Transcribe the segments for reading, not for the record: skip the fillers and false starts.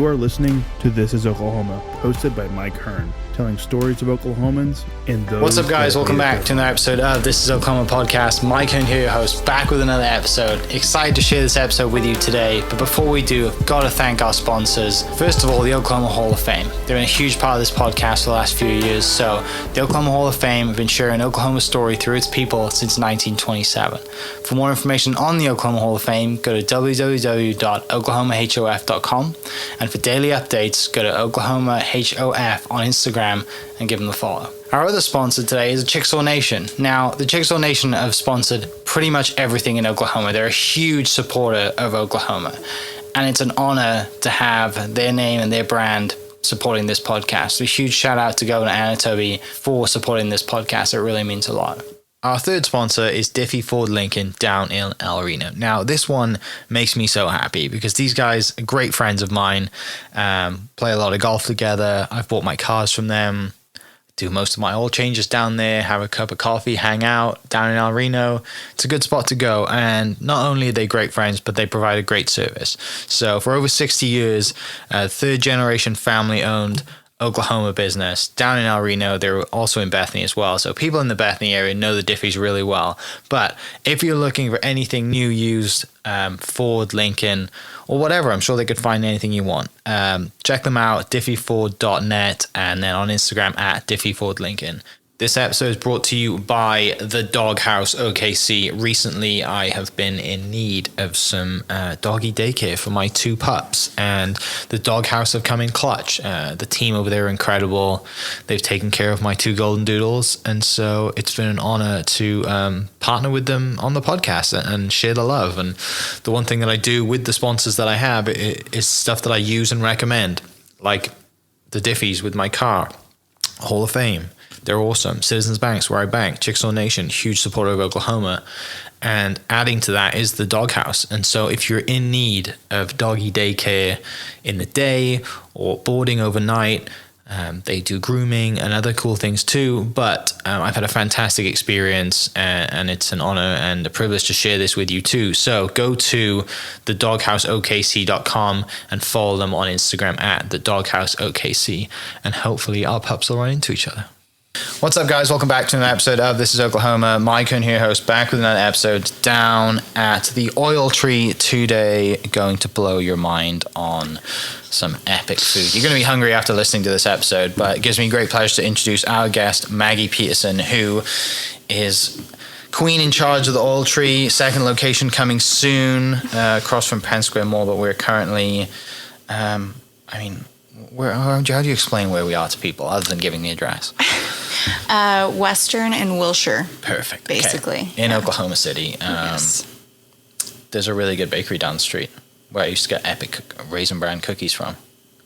You are listening to This is Oklahoma, hosted by Mike Hearn, telling stories of Oklahomans and those. What's up, guys? Welcome back to another episode of This is Oklahoma podcast. Mike Hearn here, your host, back with another episode. Excited to share this episode with you today. But before we do, I've got to thank our sponsors. First of all, the Oklahoma Hall of Fame. They've been a huge part of this podcast for the last few years. So the Oklahoma Hall of Fame have been sharing Oklahoma's story through its people since 1927. For more information on the Oklahoma Hall of Fame, go to www.oklahomahof.com. And for daily updates, go to Oklahoma HOF on Instagram and give them a follow. Our other sponsor today is Chickasaw Nation. Now, the Chickasaw Nation have sponsored pretty much everything in Oklahoma. They're a huge supporter of Oklahoma. And it's an honor to have their name and their brand supporting this podcast. A huge shout out to Governor Anatoby for supporting this podcast. It really means a lot. Our third sponsor is Diffie Ford Lincoln down in El Reno. Now, this one makes me so happy because these guys are great friends of mine, play a lot of golf together. I've bought my cars from them, do most of my oil changes down there, have a cup of coffee, hang out down in El Reno. It's a good spot to go. And not only are they great friends, but they provide a great service. So for over 60 years, third generation family owned Oklahoma business down in El Reno. They're also in Bethany as well. So people in the Bethany area know the Diffies really well. But if you're looking for anything new, used, Ford, Lincoln, or whatever, I'm sure they could find anything you want. Check them out, diffieford.net, and then on Instagram at diffiefordlincoln. This episode is brought to you by the Doghouse OKC. Recently, I have been in need of some doggy daycare for my two pups, and the Doghouse have come in clutch. The team over there are incredible. They've taken care of my two golden doodles, and so it's been an honor to partner with them on the podcast and share the love. And the one thing that I do with the sponsors that I have is stuff that I use and recommend, like the Diffies with my car, Hall of Fame. They're awesome. Citizens Banks, where I bank. Chickasaw Nation, huge supporter of Oklahoma. And adding to that is the Doghouse. And so if you're in need of doggy daycare in the day or boarding overnight, they do grooming and other cool things too. But I've had a fantastic experience, and it's an honor and a privilege to share this with you too. So go to thedogHouseOKC.com and follow them on Instagram at thedogHouseOKC. And hopefully our pups will run into each other. What's up, guys? Welcome back to another episode of This is Oklahoma. Mike Hearn here, host, back with another episode down at the Oil Tree today. Going to blow your mind on some epic food. You're going to be hungry after listening to this episode, but it gives me great pleasure to introduce our guest, Maggie Peterson, who is queen in charge of the Oil Tree. Second location coming soon, across from Penn Square Mall, but we're currently, how do you explain where we are to people other than giving the address? Western and Wilshire. Perfect. Basically. Okay. In Oklahoma City. Yes. There's a really good bakery down the street where I used to get epic Raisin Bran cookies from.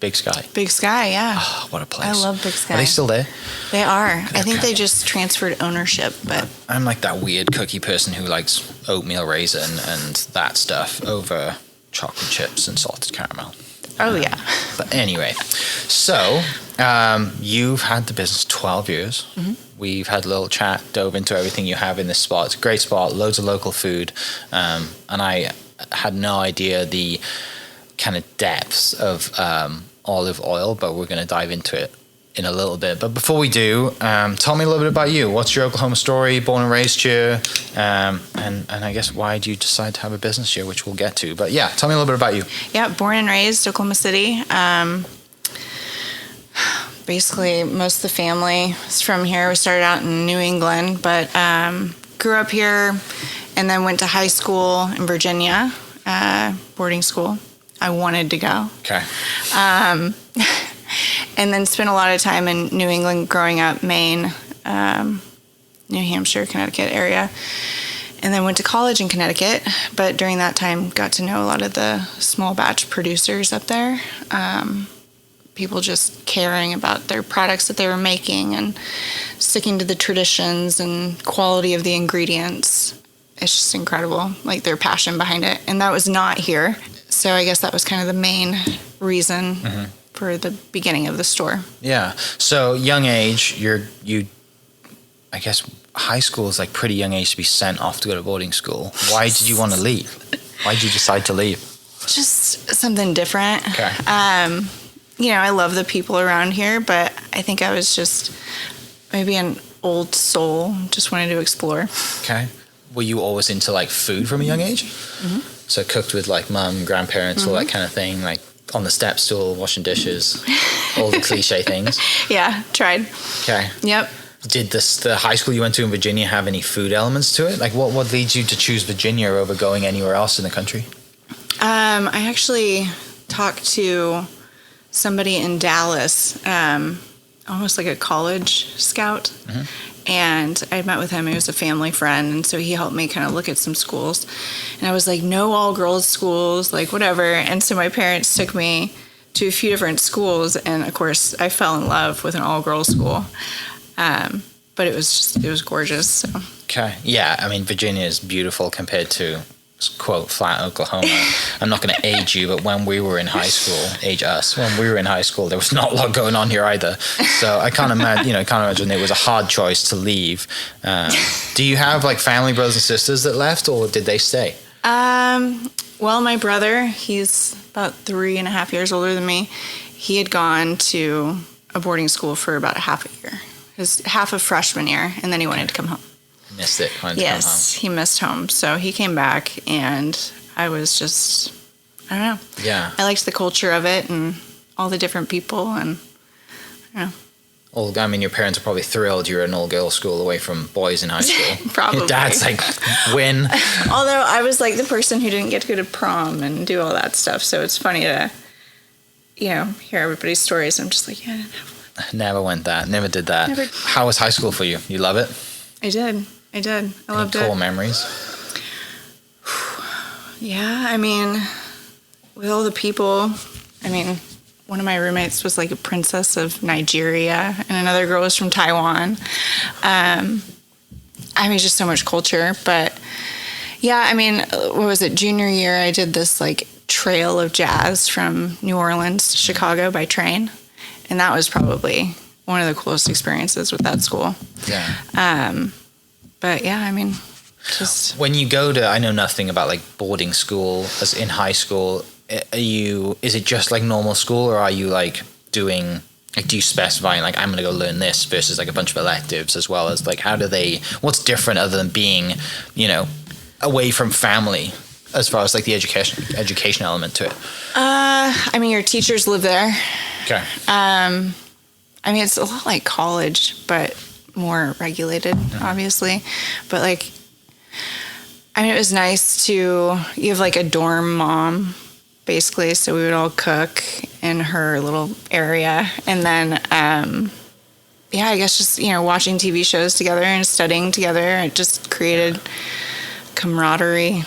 Big Sky. Big Sky, yeah. Oh, what a place. I love Big Sky. Are they still there? They are. I think they just transferred ownership, but I'm like that weird cookie person who likes oatmeal raisin and that stuff over chocolate chips and salted caramel. oh yeah. But anyway, so you've had the business 12 years. Mm-hmm. We've had a little chat, dove into everything you have in this spot. It's a great spot, loads of local food. And I had no idea the kind of depths of olive oil, but we're going to dive into it in a little bit. But before we do, tell me a little bit about you. What's your Oklahoma story? Born and raised here, and I guess why did you decide to have a business here, which we'll get to. But yeah, tell me a little bit about you. Yeah, born and raised Oklahoma City. Basically, most of the family is from here. We started out in New England, but grew up here, and then went to high school in Virginia, boarding school. I wanted to go. Okay. And then spent a lot of time in New England growing up, Maine, New Hampshire, Connecticut area. And then went to college in Connecticut. But during that time, got to know a lot of the small batch producers up there. People just caring about their products that they were making and sticking to the traditions and quality of the ingredients. It's just incredible, like their passion behind it. And that was not here. So I guess that was kind of the main reason for the beginning of the store. Yeah. So young age, I guess high school is like pretty young age to be sent off to go to boarding school. Why did you want to leave? Why did you decide to leave? Just something different. Okay. I love the people around here, but I think I was just maybe an old soul, just wanted to explore. Okay. Were you always into like food from a young age? Mm-hmm. So cooked with like mum, grandparents, all that kind of thing, like on the step stool, washing dishes, all the cliche things. Yeah, tried. Okay. Yep. Did the high school you went to in Virginia have any food elements to it? Like what leads you to choose Virginia over going anywhere else in the country? I actually talked to somebody in Dallas, almost like a college scout. Mm-hmm. And I met with him. He was a family friend. And so he helped me kind of look at some schools. And I was like, no all girls schools, like whatever. And so my parents took me to a few different schools. And of course, I fell in love with an all girls school. But it was gorgeous. So. Okay. Yeah. I mean, Virginia is beautiful compared to, quote, flat Oklahoma. I'm not going to age you, but when we were in high school, when we were in high school, there was not a lot going on here either. So I can't imagine it was a hard choice to leave. Do you have like family, brothers and sisters that left, or did they stay? Well, my brother, he's about 3.5 years older than me. He had gone to a boarding school for about half a year. His half of freshman year, and then he wanted to come home. Missed it. Yes, he missed home. So he came back, and I was just, I don't know. Yeah. I liked the culture of it and all the different people, and I don't know. Your parents are probably thrilled you're an all-girls school away from boys in high school. Probably. Your dad's like, win. Although I was like the person who didn't get to go to prom and do all that stuff, so it's funny to, hear everybody's stories. I'm just like, yeah, I didn't have one. Never did that. Never. How was high school for you? You love it? I did. I loved it. Cool memories? Yeah, I mean, with all the people, one of my roommates was like a princess of Nigeria, and another girl was from Taiwan. Just so much culture. But yeah, what was it? Junior year, I did this like trail of jazz from New Orleans to Chicago by train. And that was probably one of the coolest experiences with that school. Yeah. But yeah, just... When you go to, I know nothing about like boarding school as in high school, is it just like normal school, or are you like doing, like, do you specify like, I'm going to go learn this versus like a bunch of electives, as well as like, what's different other than being, away from family as far as like the education element to it? Your teachers live there. Okay. It's a lot like college, but more regulated, obviously. But it was nice you have like a dorm mom, basically. So we would all cook in her little area. And then, I guess just, watching TV shows together and studying together. It just created camaraderie.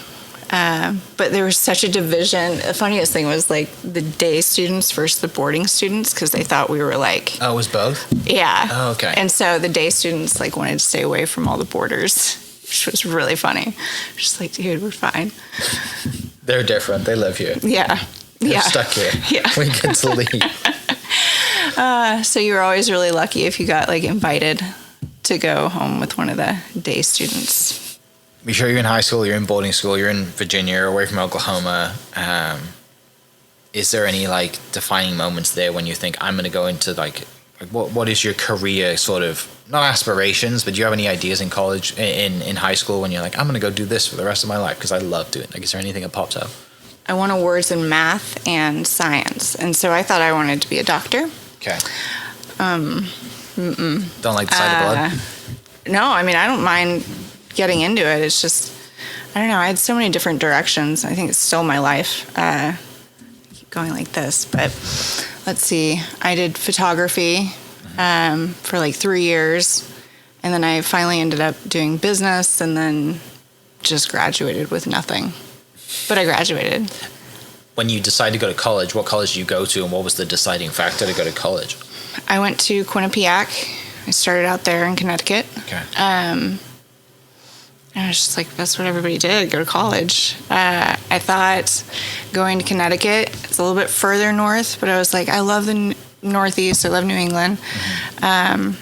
But there was such a division. The funniest thing was like the day students versus the boarding students, because they thought we were like... Oh, it was both? Yeah. Oh, okay. And so the day students like wanted to stay away from all the boarders, which was really funny. Just like, dude, we're fine. They're different. They live here. Yeah. They're stuck here. Yeah. We get to leave. So you were always really lucky if you got like invited to go home with one of the day students. Be sure you're in high school, you're in boarding school, you're in Virginia, you're away from Oklahoma. Is there any like defining moments there when you think, I'm going to go into like what is your career sort of, not aspirations, but do you have any ideas in college, in high school, when you're like, I'm going to go do this for the rest of my life because I love doing it? Like, is there anything that pops up? I won awards in math and science, and so I thought I wanted to be a doctor. Okay. Don't like the sight of blood? No, I don't mind getting into it. It's just, I don't know, I had so many different directions. I think it's still my life. I keep going like this, but let's see. I did photography for like 3 years, and then I finally ended up doing business, and then just graduated with nothing. But I graduated. When you decided to go to college, what college did you go to, and what was the deciding factor to go to college? I went to Quinnipiac. I started out there in Connecticut. Okay. And I was just like, that's what everybody did, go to college. I thought going to Connecticut, it's a little bit further north, but I was like, I love the Northeast, I love New England. Mm-hmm.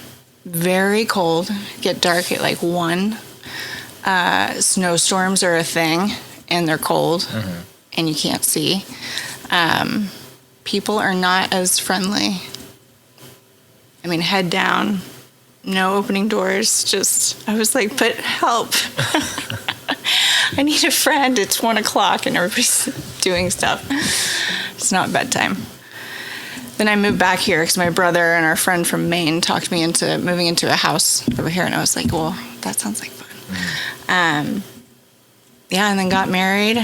Very cold, get dark at like 1. Snowstorms are a thing, and they're cold. Mm-hmm. and you can't see, people are not as friendly. I mean, head down, no opening doors. Just, I was like, but help. I need a friend. It's 1:00 and everybody's doing stuff. It's not bedtime. Then I moved back here because my brother and our friend from Maine talked me into moving into a house over here. And I was like, well, that sounds like fun. Yeah, and then got married.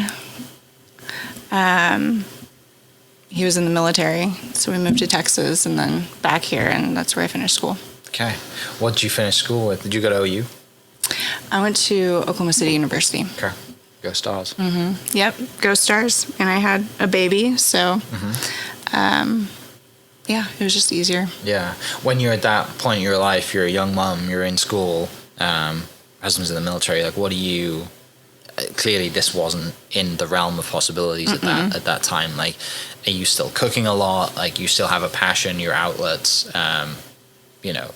He was in the military, so we moved to Texas and then back here, and that's where I finished school. Okay. What did you finish school with? Did you go to OU? I went to Oklahoma City University. Okay. Go Stars. Mm-hmm. Yep, go Stars. And I had a baby, so yeah, it was just easier. Yeah. When you're at that point in your life, you're a young mom, you're in school, husband's in the military, like what do you... Clearly this wasn't in the realm of possibilities at that time. Like, are you still cooking a lot? Like, you still have a passion, your outlets, you know,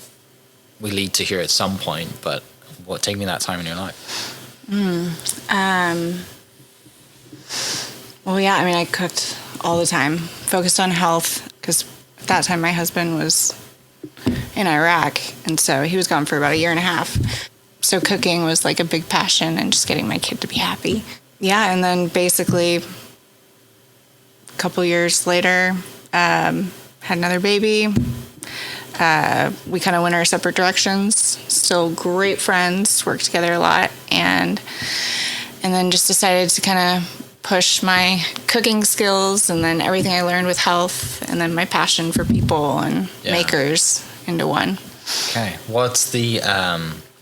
we lead to here at some point, but take me that time in your life. Well, yeah, I mean, I cooked all the time, focused on health, because at that time my husband was in Iraq, and so he was gone for about 1.5 years. So cooking was like a big passion and just getting my kid to be happy. Yeah, and then basically a couple years later, had another baby. We kind of went our separate directions. Still great friends, worked together a lot, and then just decided to kind of push my cooking skills and then everything I learned with health and then my passion for people and makers into one. Okay, what's the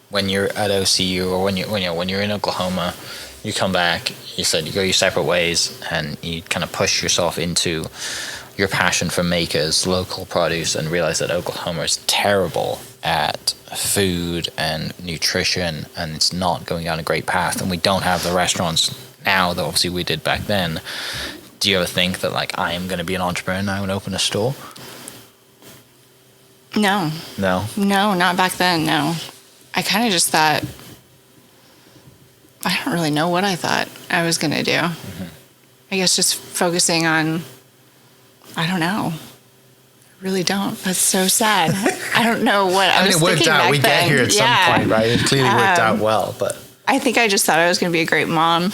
when you're at OCU or when you're in Oklahoma, you come back, you said you go your separate ways and you kind of push yourself into your passion for makers, local produce, and realize that Oklahoma is terrible at food and nutrition and it's not going down a great path, and we don't have the restaurants now that obviously we did back then. Do you ever think that like I am going to be an entrepreneur now and open a store? No, not back then. No, I kind of just thought, I don't really know what I thought I was going to do. I guess just focusing on, I don't know. I really don't. That's so sad. I don't know what I was thinking. It worked out. We get here at some point, right? It clearly worked out well, but I think I just thought I was going to be a great mom.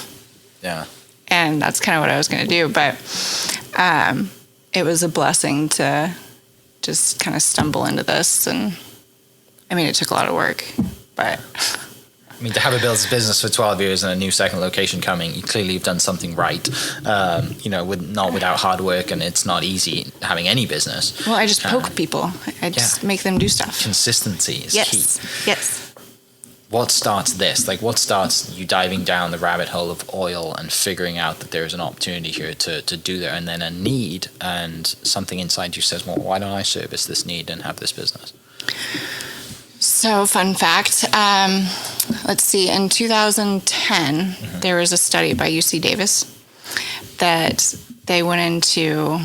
Yeah. And that's kind of what I was going to do. But it was a blessing to just kind of stumble into this. And I mean, it took a lot of work, but I mean, to have a business for 12 years and a new second location coming, you clearly have done something right. Not without hard work, and it's not easy having any business. Well, I just poke people. I just make them do stuff. Consistency is key. Yes. What starts this? Like, what starts you diving down the rabbit hole of oil and figuring out that there's an opportunity here to do that, and then a need, and something inside you says, well, why don't I service this need and have this business? So, fun fact, let's see, in 2010, there was a study by UC Davis that they went into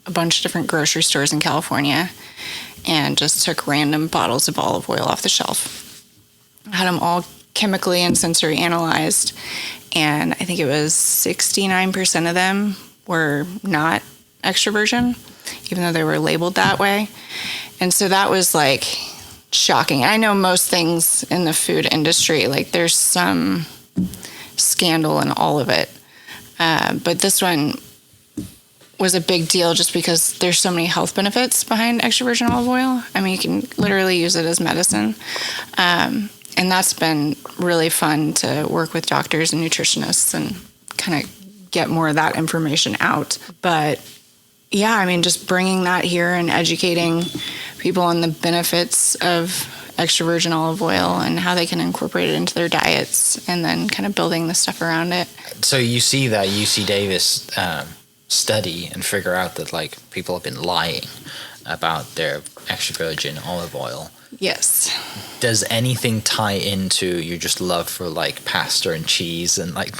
a bunch of different grocery stores in California and just took random bottles of olive oil off the shelf. Had them all chemically and sensory analyzed, and I think it was 69% of them were not extra virgin, even though they were labeled that way. And so that was like shocking. I know most things in the food industry, like there's some scandal in all of it, but this one was a big deal just because there's so many health benefits behind extra virgin olive oil. I mean, you can literally use it as medicine. And that's been really fun to work with doctors and nutritionists and kind of get more of that information out. But yeah, I mean, just bringing that here and educating people on the benefits of extra virgin olive oil and how they can incorporate it into their diets, and then kind of building the stuff around it. So you see that UC Davis study and figure out that like people have been lying about their extra virgin olive oil. Yes. Does anything tie into your just love for like pasta and cheese and like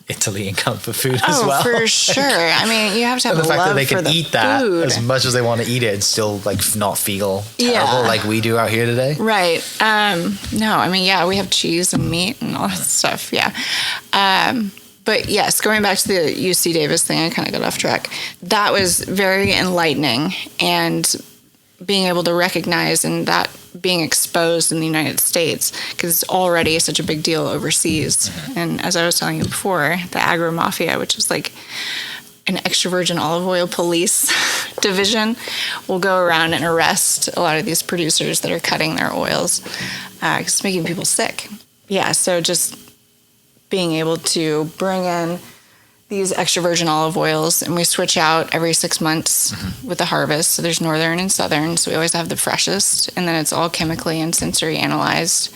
Italy and comfort food as well? Oh, for sure. I mean, you have to have the a fact love that they for can the eat that food. as much as they want to eat it and still like not feel terrible like we do out here today. Right. No, I mean, yeah, we have cheese and meat and all that stuff. Yeah. But yes, going back to the UC Davis thing, I kind of got off track. That was very enlightening, and being able to recognize and that being exposed in the United States, because it's already such a big deal overseas. And as I was telling you before, the agro mafia, which is like an extra virgin olive oil police division, will go around and arrest a lot of these producers that are cutting their oils because it's making people sick. Yeah, so just being able to bring in these extra virgin olive oils, and we switch out every 6 months with the harvest. So there's northern and southern, so we always have the freshest, and then it's all chemically and sensory analyzed.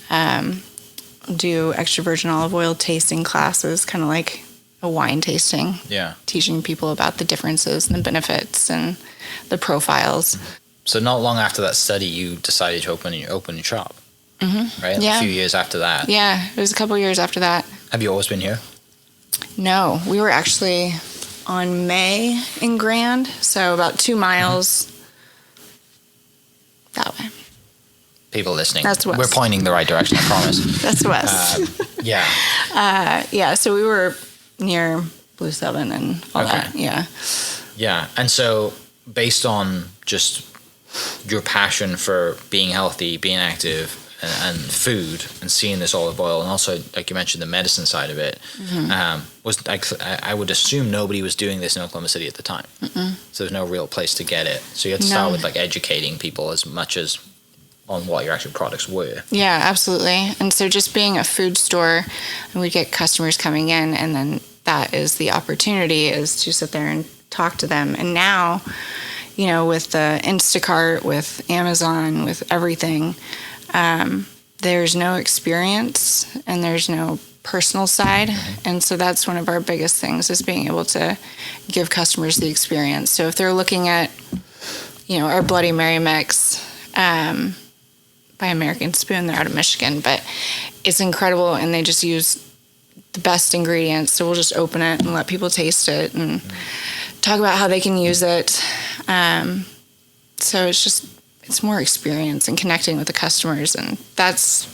Do extra virgin olive oil tasting classes, kind of like a wine tasting. Yeah. Teaching people about the differences and the benefits and the profiles. So not long after that study, you decided to open your shop, right? Yeah. A few years after that. Yeah, it was a couple years after that. Have you always been here? No, we were actually on May in Grand, so about 2 miles that way. People listening, That's west. We're pointing the right direction, I promise. That's west. Yeah. Yeah, so we were near Blue 7 and all that. Yeah. Yeah. And so based on just your passion for being healthy, being active, and food, and seeing this olive oil, and also, like you mentioned, the medicine side of it, was like, I would assume nobody was doing this in Oklahoma City at the time. So there's no real place to get it. So you had to start with like educating people as much as on what your actual products were. Yeah, absolutely. And so just being a food store, and we'd get customers coming in, and then that is the opportunity, is to sit there and talk to them. And now, you know, with the Instacart, with Amazon, with everything, there's no experience and there's no personal side. And so that's one of our biggest things, is being able to give customers the experience. So if they're looking at, you know, our Bloody Mary mix, by American Spoon, they're out of Michigan, but it's incredible, and they just use the best ingredients. So we'll just open it and let people taste it and talk about how they can use it. So it's more experience and connecting with the customers, and that's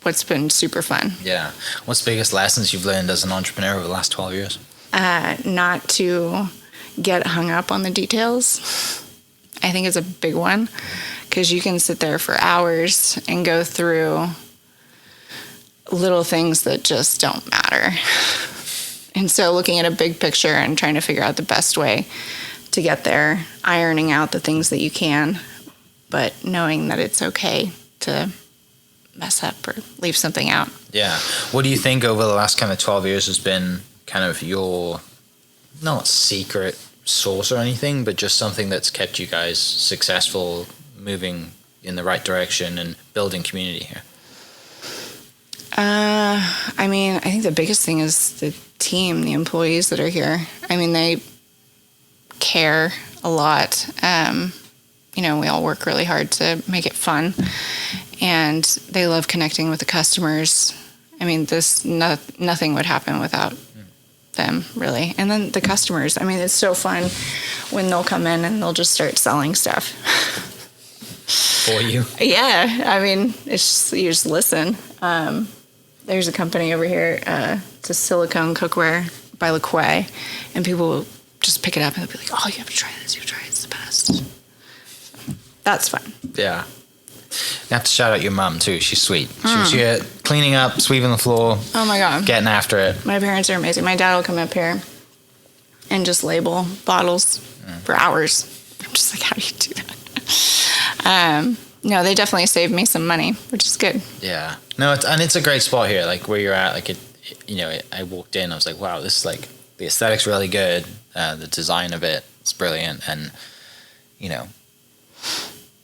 what's been super fun. Yeah. What's the biggest lessons you've learned as an entrepreneur over the last 12 years? Not to get hung up on the details. I think it's a big one, because you can sit there for hours and go through little things that just don't matter. And so looking at a big picture and trying to figure out the best way to get there, ironing out the things that you can, but knowing that it's okay to mess up or leave something out. Yeah. What do you think over the last kind of 12 years has been kind of your, not secret sauce or anything, but just something that's kept you guys successful, moving in the right direction and building community here? I mean, I think the biggest thing is the team, the employees that are here. I mean, they care a lot. You know, we all work really hard to make it fun, and they love connecting with the customers. I mean, nothing would happen without them, really. And then the customers. I mean, it's so fun when they'll come in and they'll just start selling stuff. For you? Yeah. I mean, it's just, you just listen. There's a company over here, it's a silicone cookware by LaQuay, and people will just pick it up and they'll be like, oh, you have to try this, it's the best. So, that's fun. Yeah. You have to shout out your mum too. She's sweet. She was here cleaning up, sweeping the floor. Oh my God. Getting after it. My parents are amazing. My dad will come up here and just label bottles for hours. I'm just like, how do you do that? No, they definitely saved me some money, which is good. Yeah. No, it's a great spot here. Like where you're at, like I walked in, I was like, wow, this is like, the aesthetic's really good. The design of it is brilliant. And, you know,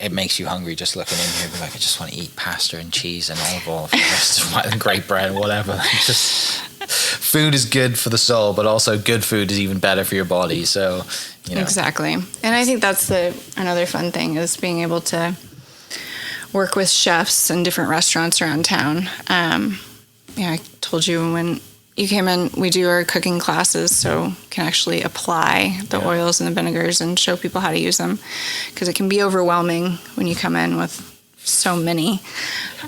it makes you hungry just looking in here. Be like, I just want to eat pasta and cheese and olive oil for the rest of my, and great bread and whatever. Just food is good for the soul, but also good food is even better for your body. So, you know. Exactly. And I think that's another fun thing, is being able to work with chefs in different restaurants around town. I told you when you came in, we do our cooking classes, so you can actually apply the oils and the vinegars and show people how to use them, because it can be overwhelming when you come in with so many.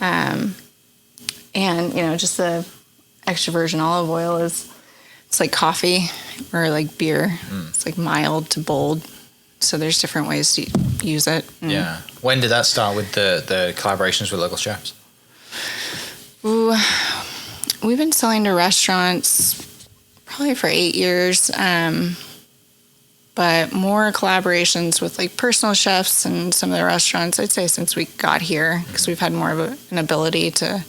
And, you know, just the extra virgin olive oil is It's like coffee or like beer. It's like mild to bold. So there's different ways to use it. Yeah. When did that start with the collaborations with local chefs? Ooh, we've been selling to restaurants probably for 8 years. But more collaborations with like personal chefs and some of the restaurants, I'd say, since we got here, because we've had more of an ability to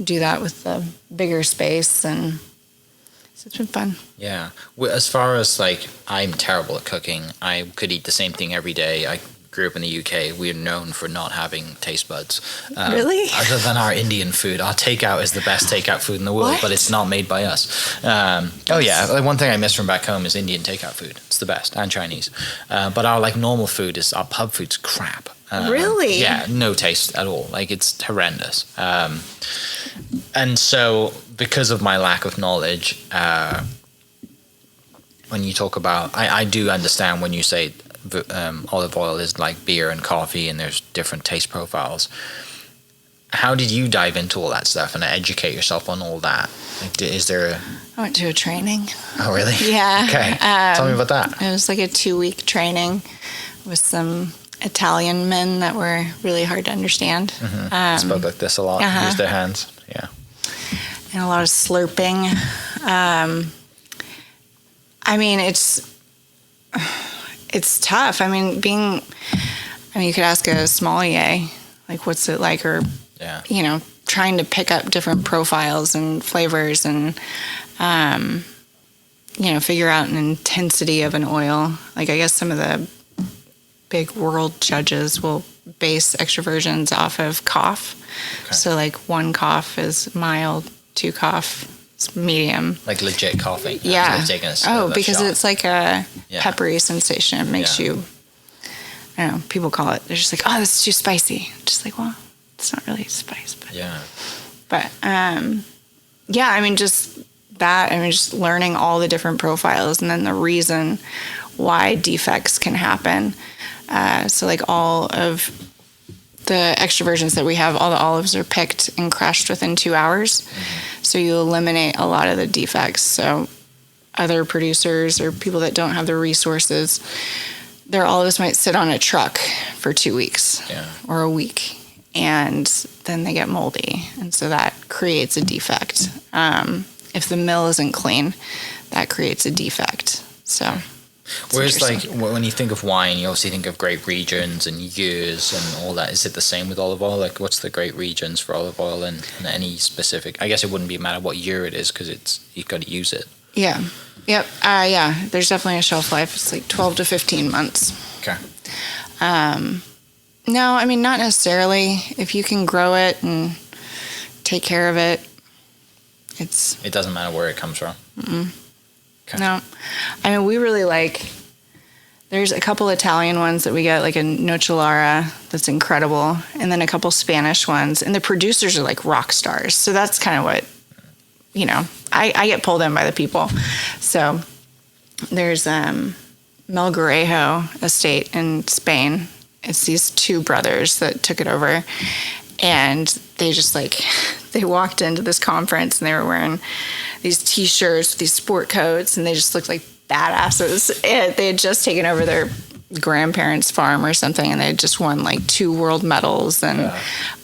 do that with the bigger space, and so it's been fun. Yeah. As far as like, I'm terrible at cooking. I could eat the same thing every day. I grew up in the UK. We're known for not having taste buds. Really? Other than our Indian food. Our takeout is the best takeout food in the world, What? but it's not made by us. Oh yeah, like, one thing I miss from back home is Indian takeout food. It's the best, and Chinese. But our like normal food our pub food's crap. Really? Yeah, no taste at all. Like, it's horrendous. And so, because of my lack of knowledge, when you talk about, I do understand when you say olive oil is like beer and coffee and there's different taste profiles. How did you dive into all that stuff and educate yourself on all that? Like, is there I went to a training. Oh, really? Yeah. Okay. Tell me about that. It was like a 2-week training with some Italian men that were really hard to understand. Spoke like this a lot. Use their hands. Yeah. And a lot of slurping. I mean, it's tough. I mean, you could ask a sommelier, like, what's it like, or, you know, trying to pick up different profiles and flavors and, you know, figure out an intensity of an oil. Like, I guess some of the big world judges will base extroversions off of cough. Okay. So, like, 1 cough is mild, 2 cough is medium. Like legit coughing. Yeah. Because shot. it's like a peppery sensation. It makes you, I don't know, people call it, they're just like, oh, that's too spicy. Just like, well, it's not really spice. But, yeah, I mean, just that, I mean, just learning all the different profiles and then the reason why defects can happen. So, like, all of the extroversions that we have, all the olives are picked and crushed within 2 hours. So you eliminate a lot of the defects. So other producers or people that don't have the resources, their olives might sit on a truck for 2 weeks or a week, and then they get moldy. And so that creates a defect. If the mill isn't clean, that creates a defect. So... Whereas, like, when you think of wine, you obviously think of great regions and years and all that. Is it the same with olive oil? Like, what's the great regions for olive oil and any specific? I guess it wouldn't be a matter what year it is because you've got to use it. Yeah. Yep. There's definitely a shelf life. It's like 12 to 15 months. Okay. No, I mean, not necessarily. If you can grow it and take care of it, it doesn't matter where it comes from. Mm-mm. Okay. No, I mean, we really there's a couple Italian ones that we get, like a Nocellara that's incredible, and then a couple Spanish ones, and the producers are like rock stars. So that's kind of what, you know, I get pulled in by the people. So there's Melgarejo estate in Spain. It's these 2 brothers that took it over, and they just they walked into this conference and they were wearing these T-shirts, these sport coats, and they just looked like badasses. They had just taken over their grandparents' farm or something, and they had just won like 2 world medals, and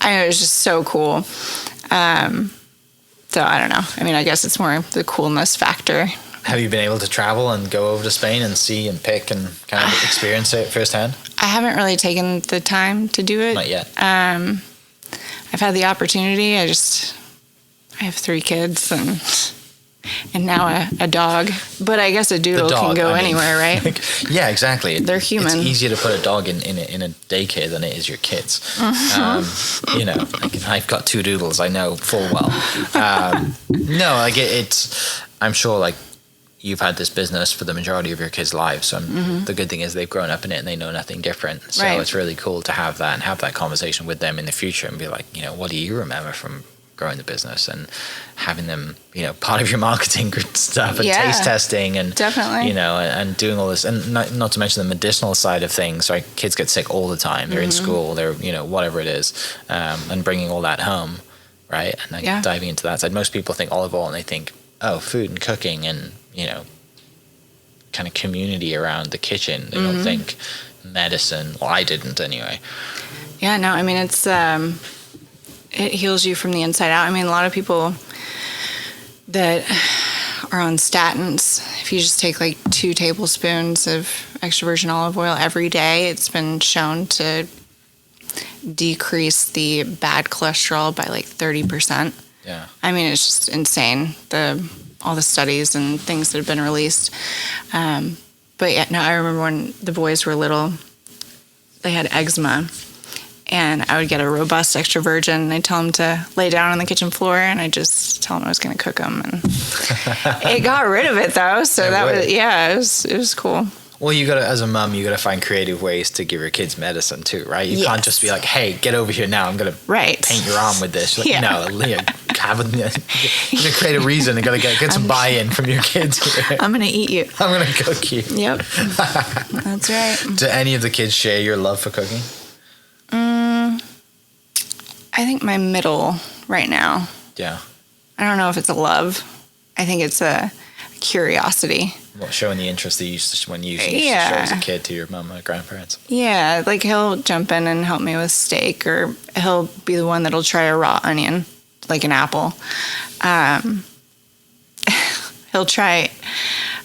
I know, it was just so cool. So I don't know. I mean, I guess it's more the coolness factor. Have you been able to travel and go over to Spain and see and pick and kind of experience it firsthand? I haven't really taken the time to do it. Not yet. I've had the opportunity. I have 3 kids and now a dog. But I guess a doodle can go anywhere, right? Yeah, exactly. They're human. It's easier to put a dog in a daycare than it is your kids. You know, I've got 2 doodles. I know full well. No, like it's. I'm sure, like, you've had this business for the majority of your kids' lives. So the good thing is they've grown up in it and they know nothing different. So it's really cool to have that and have that conversation with them in the future and be like, you know, what do you remember from growing the business, and having them, you know, part of your marketing stuff and taste testing and definitely, you know, and doing all this, and not to mention the medicinal side of things. Right, kids get sick all the time. They're in school. They're, you know, whatever it is, and bringing all that home, right, and diving into that side. Most people think olive oil and they think food and cooking and, kind of community around the kitchen. They don't think medicine. Well, I didn't anyway. Yeah, no, I mean, it's, it heals you from the inside out. I mean, a lot of people that are on statins, if you just take like 2 tablespoons of extra virgin olive oil every day, it's been shown to decrease the bad cholesterol by like 30%. Yeah. I mean, it's just insane, all the studies and things that have been released. But yeah, no, I remember when the boys were little, they had eczema, and I would get a robust extra virgin, and I'd tell them to lay down on the kitchen floor, and I just tell them I was going to cook them, and it got rid of it though. So it was cool. Well, as a mom, you gotta find creative ways to give your kids medicine too, right? You can't just be like, "Hey, get over here now. I'm gonna paint your arm with this." Like, no, you gotta create a reason. You gotta get some buy-in from your kids. I'm gonna eat you. I'm gonna cook you. Yep, that's right. Do any of the kids share your love for cooking? I think my middle right now. Yeah. I don't know if it's a love. I think it's a curiosity. What, showing the interest that you used to show as a kid to your mom or grandparents? Yeah, like he'll jump in and help me with steak, or he'll be the one that'll try a raw onion, like an apple. He'll try,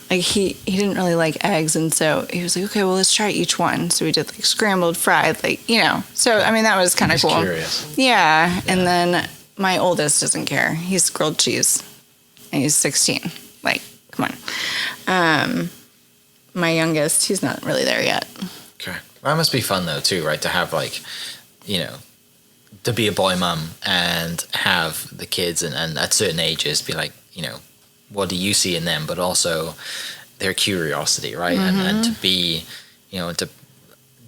like he didn't really like eggs, and so he was like, okay, well, let's try each one. So we did like scrambled, fried, like, So, I mean, that was kind of cool. Curious. Yeah, and then my oldest doesn't care. He's grilled cheese, and he's 16. Like, come on. My youngest, he's not really there yet. Okay. Well, that must be fun though too, right? To have like, to be a boy mom and have the kids and at certain ages be like, what do you see in them? But also their curiosity, right? And to be, to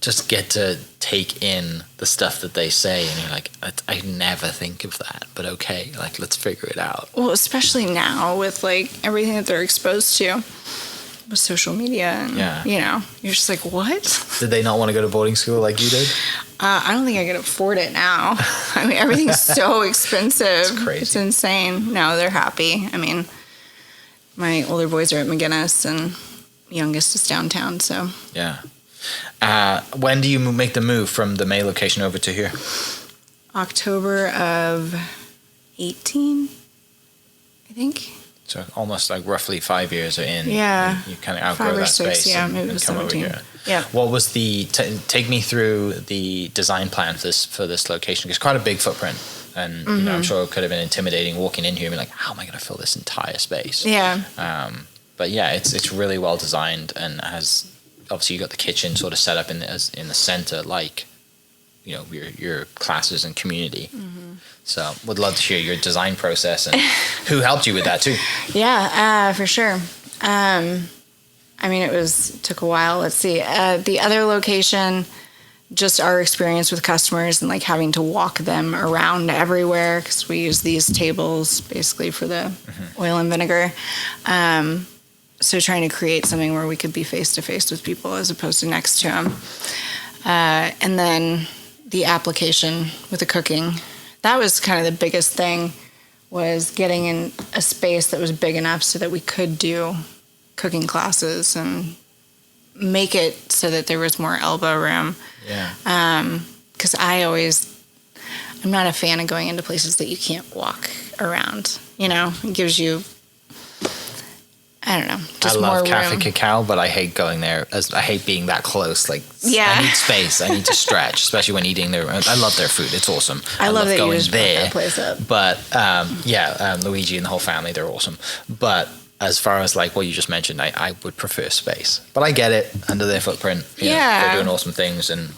just get to take in the stuff that they say, and you're like, I never think of that, but okay, like, let's figure it out. Well, especially now with like everything that they're exposed to with social media, and you're just like, what? Did they not want to go to boarding school like you did? I don't think I could afford it now. I mean, everything's so expensive. It's crazy. It's insane. No, they're happy. I mean, my older boys are at McGinnis, and youngest is downtown, so. Yeah. When do you make the move from the May location over to here? October of 18, I think. So almost like roughly 5 years are in. Yeah. You kind of outgrow that 5 or 6, space. yeah, maybe it was come 17. over here. Yeah. What was take me through the design plan for this location? It's quite a big footprint. And I'm sure it could have been intimidating walking in here and be like, how am I going to fill this entire space? Yeah. But yeah, it's really well designed and has, obviously you got the kitchen sort of set up in the center, like, your classes and community. So would love to hear your design process and who helped you with that too. Yeah, for sure. I mean, took a while. Let's see. The other location, just our experience with customers and like having to walk them around everywhere, because we use these tables basically for the oil and vinegar. So trying to create something where we could be face to face with people as opposed to next to them. And then the application with the cooking. That was kind of the biggest thing, was getting in a space that was big enough so that we could do cooking classes and make it so that there was more elbow room. Yeah. Because I'm not a fan of going into places that you can't walk around. It gives you, I don't know, just more room. I love Cafe Cacao, but I hate going there. I hate being that close. Like, yeah. I need space. I need to stretch, especially when eating there. I love their food. It's awesome. I love that going you just there. That place up. But Luigi and the whole family, they're awesome. But as far as like what you just mentioned, I would prefer space. But I get it, under their footprint. They're doing awesome things, and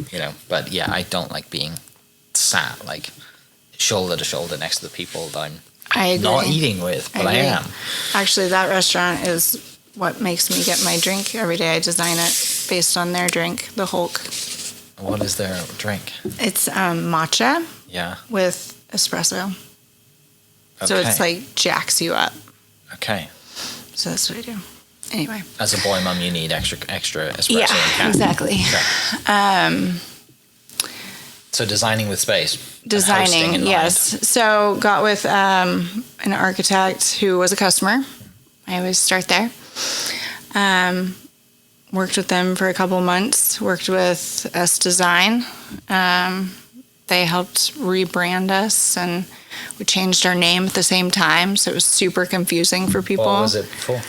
but yeah, I don't like being sat like shoulder to shoulder next to the people that I'm not eating with, but I am. Actually, that restaurant is what makes me get my drink every day. I design it based on their drink, the Hulk. What is their drink? It's matcha. Yeah. With espresso. Okay. So it's like jacks you up. Okay. So that's what I do. Anyway. As a boy mom, you need extra espresso. Yeah, exactly. Okay. So designing with space. and hosting Designing, in mind. yes. So got with an architect who was a customer. I always start there. Worked with them for a couple months. Worked with S Design. They helped rebrand us, and we changed our name at the same time, so it was super confusing for people. What was it before?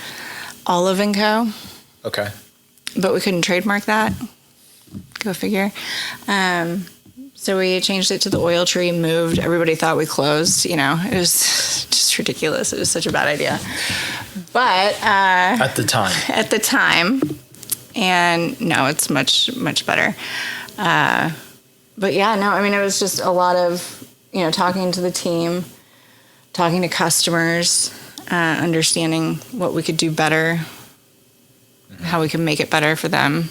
Olive & Co. Okay. But we couldn't trademark that. Go figure. So we changed it to the Oil Tree, moved. Everybody thought we closed. It was just ridiculous. It was such a bad idea. But At the time. And no, it's much, much better. But yeah, no, I mean, it was just a lot of, talking to the team, talking to customers, understanding what we could do better, how we can make it better for them,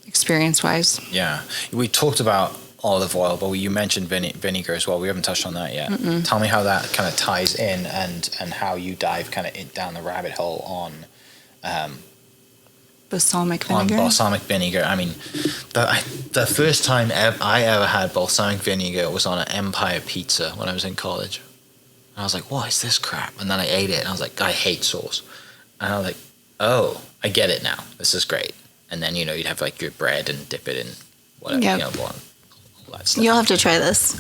experience-wise. Yeah. We talked about olive oil, but you mentioned vinegar as well. We haven't touched on that yet. Tell me how that kind of ties in and how you dive kind of down the rabbit hole on Balsamic vinegar. On balsamic vinegar. I mean, the first time I ever had balsamic vinegar was on an Empire pizza when I was in college. And I was like, what is this crap? And then I ate it and I was like, I hate sauce. And I was like, oh, I get it now. This is great. And then, you'd have like your bread and dip it in whatever, Yep. All that stuff. You'll have to try this.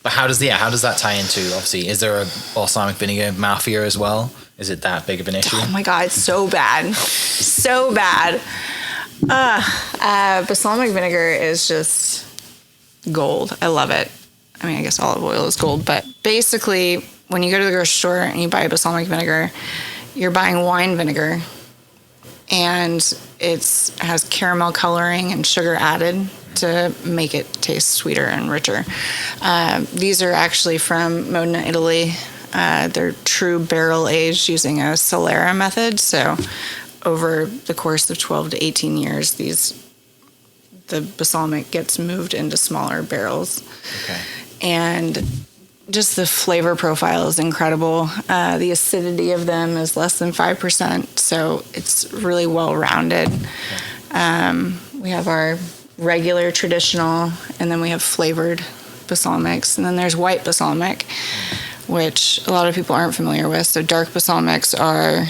But how does that tie into, obviously, is there a balsamic vinegar mafia as well? Is it that big of an issue? Oh my God, it's so bad. So bad. Balsamic vinegar is just gold. I love it. I mean, I guess olive oil is gold, but basically, when you go to the grocery store and you buy balsamic vinegar, you're buying wine vinegar, and it has caramel coloring and sugar added to make it taste sweeter and richer. These are actually from Modena, Italy. They're true barrel aged using a Solera method. So over the course of 12 to 18 years, the balsamic gets moved into smaller barrels. Okay. And just the flavor profile is incredible. The acidity of them is less than 5%, so it's really well-rounded. We have our regular traditional, and then we have flavored balsamics, and then there's white balsamic, which a lot of people aren't familiar with. So dark balsamics are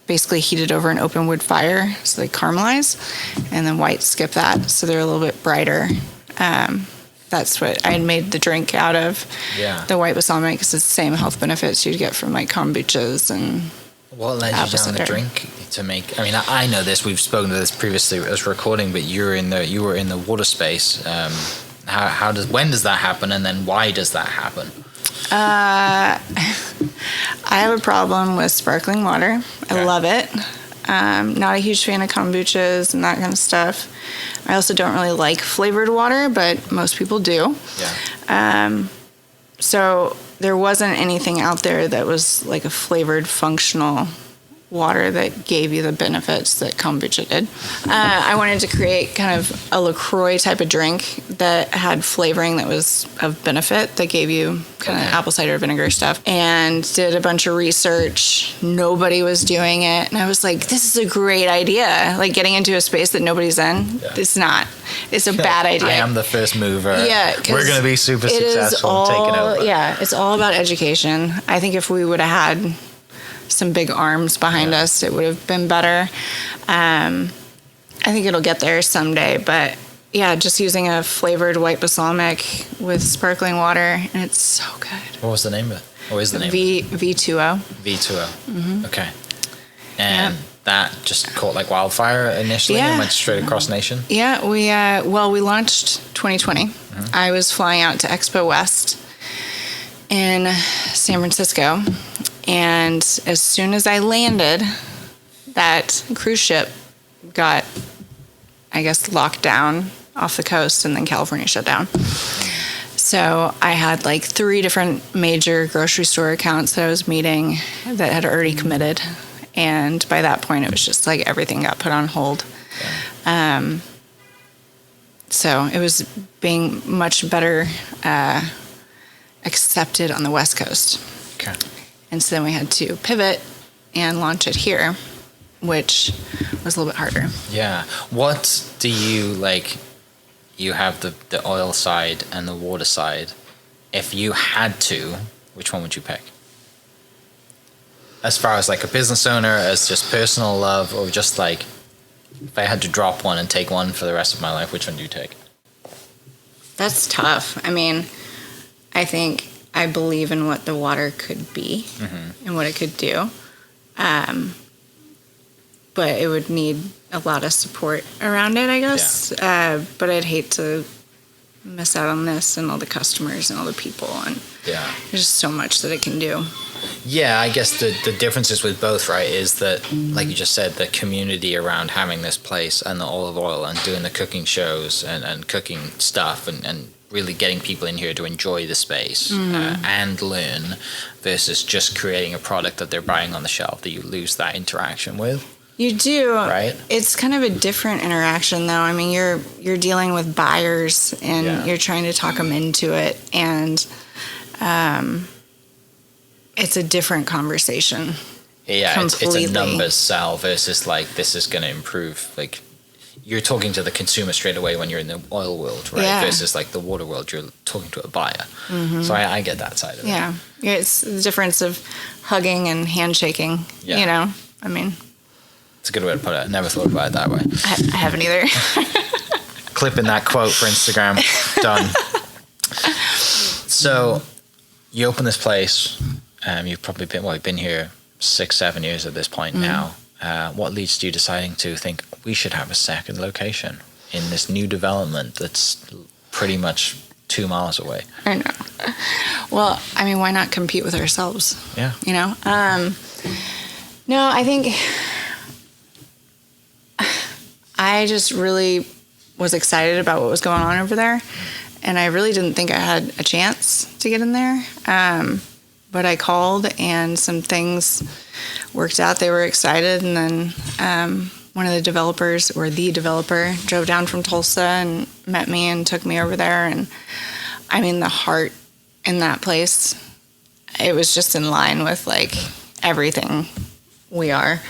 basically heated over an open wood fire, so they caramelize, and then whites skip that, so they're a little bit brighter. That's what I had made the drink out of. Yeah. The white balsamic, because it's the same health benefits you'd get from like kombuchas and what led you down the drink to make? I mean, I know this. We've spoken to this previously as recording, but you were in the water space. When does that happen, and then why does that happen? I have a problem with sparkling water. Okay. I love it. Not a huge fan of kombuchas and that kind of stuff. I also don't really like flavored water, but most people do. Yeah. So there wasn't anything out there that was like a flavored functional water that gave you the benefits that kombucha did. I wanted to create kind of a LaCroix type of drink that had flavoring that was of benefit, that gave you kind of apple cider vinegar stuff, and did a bunch of research. Nobody was doing it. And I was like, this is a great idea. Like getting into a space that nobody's in, it's not. It's a bad idea. I am the first mover. Yeah. We're going to be super successful and taking over. Yeah, it's all about education. I think if we would have had some big arms behind us, it would have been better. I think it'll get there someday, but yeah, just using a flavored white balsamic with sparkling water, and it's so good. What was the name of it? What is the name of it? V2O. V2O. Mm-hmm. Okay. And that just caught like wildfire initially and went straight across nation? Yeah, we launched 2020. Mm-hmm. I was flying out to Expo West in San Francisco, and as soon as I landed, that cruise ship got, I guess, locked down off the coast, and then California shut down. So I had like 3 different major grocery store accounts that I was meeting that had already committed. And by that point, it was just like everything got put on hold. So it was being much better accepted on the West Coast. Okay. And so then we had to pivot and launch it here, which was a little bit harder. Yeah. What do you like? you have the oil side and the water side. If you had to, which one would you pick? As far as like a business owner, as just personal love, or just like if I had to drop one and take one for the rest of my life, which one do you take? That's tough. I mean, I think I believe in what the water could be and what it could do. But it would need a lot of support around it, I guess. Yeah. But I'd hate to miss out on this and all the customers and all the people. And there's just so much that it can do. Yeah, I guess the differences with both, right, is that, like you just said, the community around having this place and the olive oil and doing the cooking shows and cooking stuff and really getting people in here to enjoy the space and learn versus just creating a product that they're buying on the shelf that you lose that interaction with. You do. Right. It's kind of a different interaction, though. I mean, you're dealing with buyers and you're trying to talk them into it. And it's a different conversation. Yeah, it's a numbers sell versus like this is going to improve. Like you're talking to the consumer straight away when you're in the oil world, right? Yeah. Versus like the water world, you're talking to a buyer. So I get that side of it. Yeah, it's the difference of hugging and handshaking. Yeah. You know, I mean. It's a good way to put it. I never thought about it that way. I haven't either. Clipping that quote for Instagram. Done. So you open this place. You've probably been here 6-7 years at this point now. What leads to you deciding to think we should have a second location in this new development that's pretty much 2 miles away? I know. Well, I mean, why not compete with ourselves? Yeah. You know? No, I think I just really was excited about what was going on over there. And I really didn't think I had a chance to get in there. But I called and some things worked out. They were excited. And then one of the developers, or the developer, drove down from Tulsa and met me and took me over there. And I mean, the heart in that place, it was just in line with like everything we are.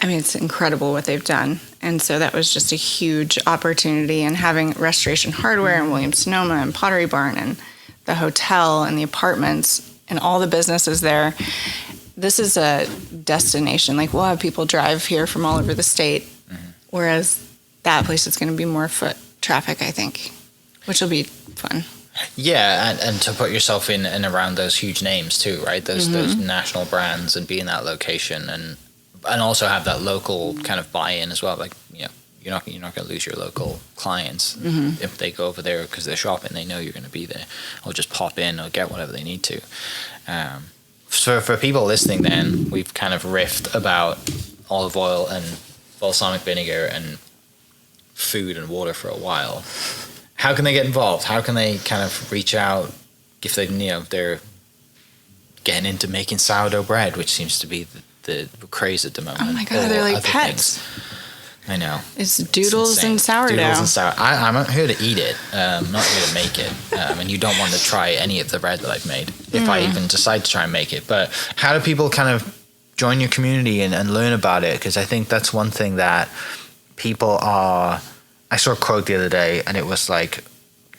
I mean, it's incredible what they've done. And so that was just a huge opportunity. And having Restoration Hardware and Williams-Sonoma and Pottery Barn and the hotel and the apartments and all the businesses there, this is a destination. Like, we'll have people drive here from all over the state, whereas that place is going to be more foot traffic, I think, which will be fun. Yeah, and to put yourself in and around those huge names too, right? Those national brands, and be in that location and also have that local kind of buy-in as well. Like, you know, you're not going to lose your local clients if they go over there because they're shopping. They know you're going to be there, or just pop in or get whatever they need to. So for people listening, then we've kind of riffed about olive oil and balsamic vinegar and food and water for a while. How can they get involved? How can they kind of reach out if they, you know, they're getting into making sourdough bread, which seems to be the craze at the moment. Oh my God, they're like pets. Things. I know. It's doodles and sourdough. Doodles and sourdough. I'm here to eat it, not here to make it. And you don't want to try any of the bread that I've made, if I even decide to try and make it. But how do people kind of join your community and learn about it? Because I think that's one thing that people are... I saw a quote the other day, and it was like,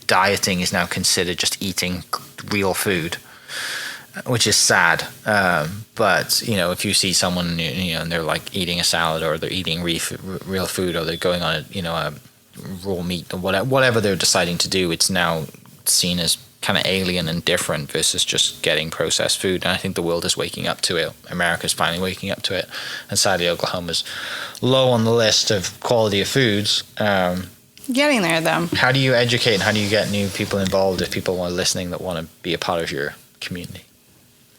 dieting is now considered just eating real food, which is sad. But, you know, if you see someone, you know, and they're like eating a salad, or they're eating real food, or they're going on a raw meat, or whatever they're deciding to do, it's now seen as kind of alien and different versus just getting processed food. And I think the world is waking up to it. America's finally waking up to it. And sadly, Oklahoma's low on the list of quality of foods. Getting there, though. How do you educate and how do you get new people involved if people are listening that want to be a part of your community?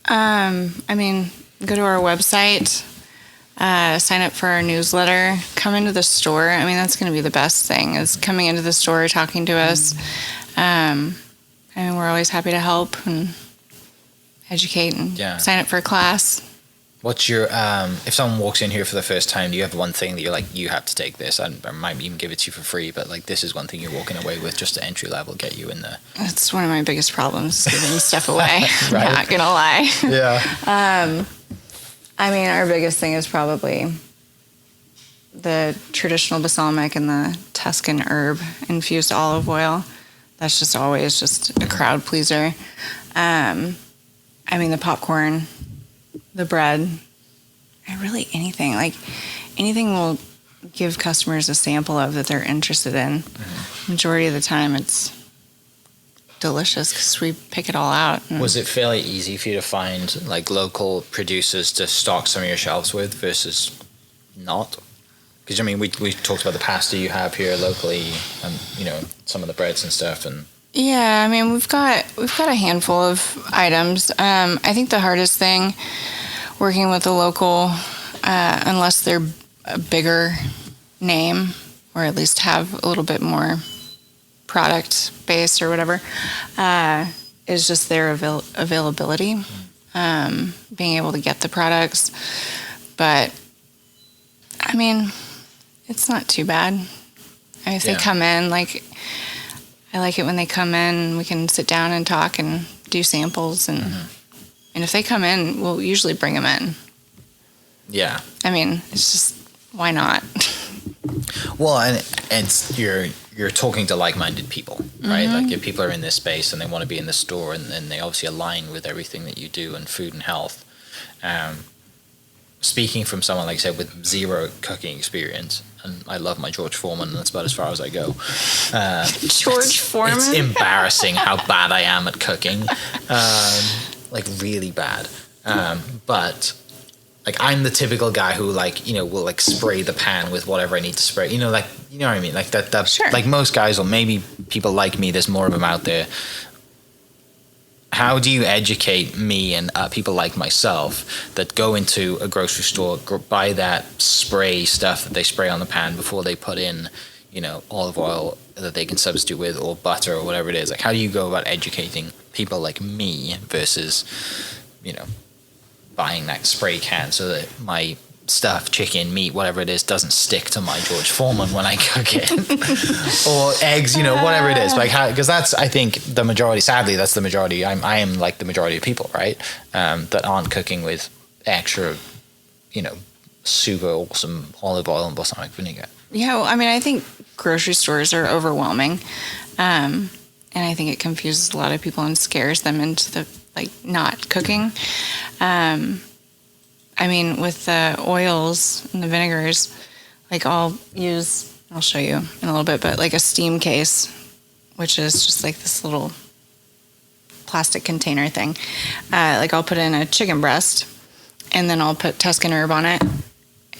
I mean, go to our website, sign up for our newsletter, come into the store. I mean, that's going to be the best thing, is coming into the store, talking to us. I mean, we're always happy to help and educate and sign up for a class. What's your, if someone walks in here for the first time, do you have one thing that you're like, you have to take this? I might even give it to you for free, but like, this is one thing you're walking away with, just to entry level, get you in there. That's one of my biggest problems, giving stuff away. Right? Not gonna lie. Yeah. I mean, our biggest thing is probably the traditional balsamic and the Tuscan herb infused olive oil. That's just always just a crowd pleaser. I mean, the popcorn, the bread, really anything. Like, anything will give customers a sample of that they're interested in. Majority of the time, it's delicious because we pick it all out. Was it fairly easy for you to find like local producers to stock some of your shelves with versus not? Because I mean, we talked about the pasta you have here locally, and you know, some of the breads and stuff, and yeah, I mean, we've got a handful of items. I think the hardest thing working with a local, unless they're a bigger name or at least have a little bit more product base or whatever, is just their availability, being able to get the products. But I mean, it's not too bad. I mean, if they come in, like, I like it when they come in, we can sit down and talk and do samples. And if they come in, we'll usually bring them in. Yeah. I mean, it's just, why not? Well, and you're talking to like-minded people, right? Like, if people are in this space and they want to be in the store, and they obviously align with everything that you do in food and health. Speaking from someone, like I said, with zero cooking experience, and I love my George Foreman, and that's about as far as I go. George Foreman? It's embarrassing how bad I am at cooking. Like, really bad. But like, I'm the typical guy who, like, you know, will like spray the pan with whatever I need to spray. You know, like, you know what I mean? Like that Sure. Like most guys, or maybe people like me, there's more of them out there. How do you educate me and people like myself that go into a grocery store, buy that spray stuff that they spray on the pan before they put in, you know, olive oil that they can substitute with, or butter, or whatever it is? Like, how do you go about educating people like me versus, you know, buying that spray can so that my stuff, chicken, meat, whatever it is, doesn't stick to my George Foreman when I cook it? Or eggs, you know, whatever it is. Like, how, because that's, I think, the majority, sadly, that's the majority. I am like the majority of people, right? That aren't cooking with extra, you know, super awesome olive oil and balsamic vinegar. Yeah, well, I mean, I think grocery stores are overwhelming. And I think it confuses a lot of people and scares them into the, like, not cooking. I mean, with the oils and the vinegars, like, I'll show you in a little bit, but like a steam case, which is just like this little plastic container thing. Like, I'll put in a chicken breast, and then I'll put Tuscan herb on it,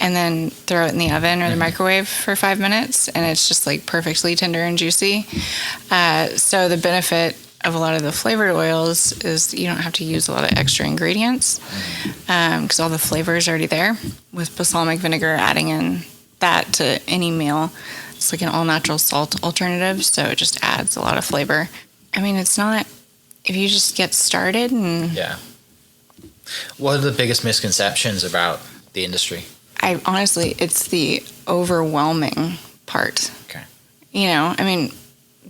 and then throw it in the oven or the microwave for 5 minutes, and it's just like perfectly tender and juicy. So the benefit of a lot of the flavored oils is you don't have to use a lot of extra ingredients, because all the flavor is already there. With balsamic vinegar, adding in that to any meal, it's like an all-natural salt alternative, so it just adds a lot of flavor. I mean, it's not, if you just get started and... Yeah. What are the biggest misconceptions about the industry? Honestly, it's the overwhelming part. Okay. You know, I mean,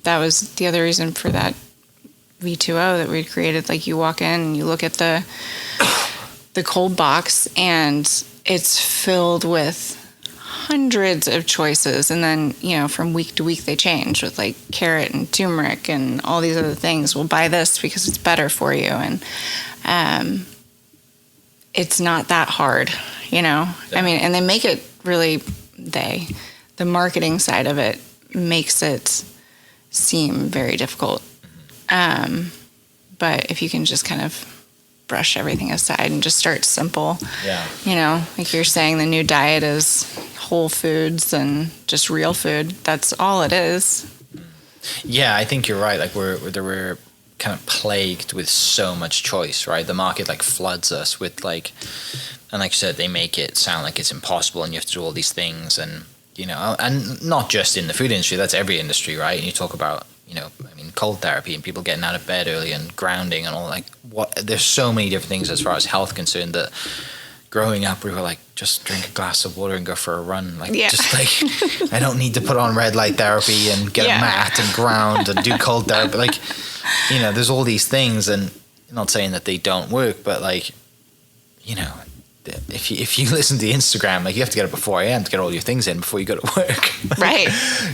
that was the other reason for that V2O that we'd created. Like, you walk in and you look at the cold box, and it's filled with hundreds of choices, and then, you know, from week to week they change with like carrot and turmeric and all these other things. We'll buy this because it's better for you, and it's not that hard, you know. Yeah. I mean, and they make it really, the marketing side of it makes it seem very difficult. But if you can just kind of brush everything aside and just start simple, you know, like you're saying, the new diet is whole foods and just real food. That's all it is. Yeah, I think you're right. Like, we're kind of plagued with so much choice, right? The market like floods us with like, and like you said, they make it sound like it's impossible and you have to do all these things, and, you know, and not just in the food industry, that's every industry, right? And you talk about, you know, I mean, cold therapy and people getting out of bed early and grounding and all, like, what, there's so many different things as far as health concerned that growing up we were like, just drink a glass of water and go for a run. Like, just like, I don't need to put on red light therapy and get a mat and ground and do cold therapy. Like, you know, there's all these things, and I'm not saying that they don't work, but like, you know, if you listen to the Instagram, like you have to get up at 4 a.m. to get all your things in before you go to work. Right.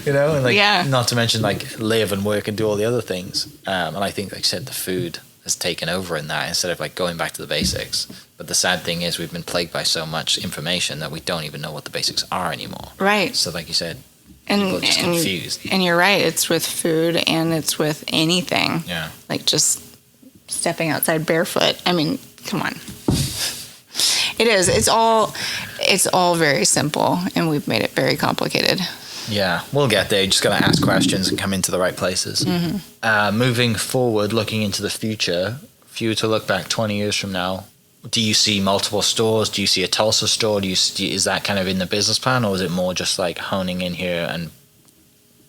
You know, and like Yeah. not to mention like live and work and do all the other things. And I think, like I said, the food has taken over in that instead of like going back to the basics. But the sad thing is we've been plagued by so much information that we don't even know what the basics are anymore. Right. So like you said, And, people are just confused. And you're right. It's with food and it's with anything. Yeah. Like just stepping outside barefoot. I mean, come on. It is. It's all very simple, and we've made it very complicated. Yeah, we'll get there. You just got to ask questions and come into the right places. Moving forward, looking into the future, if you were to look back 20 years from now, do you see multiple stores? Do you see a Tulsa store? Is that kind of in the business plan, or is it more just like honing in here and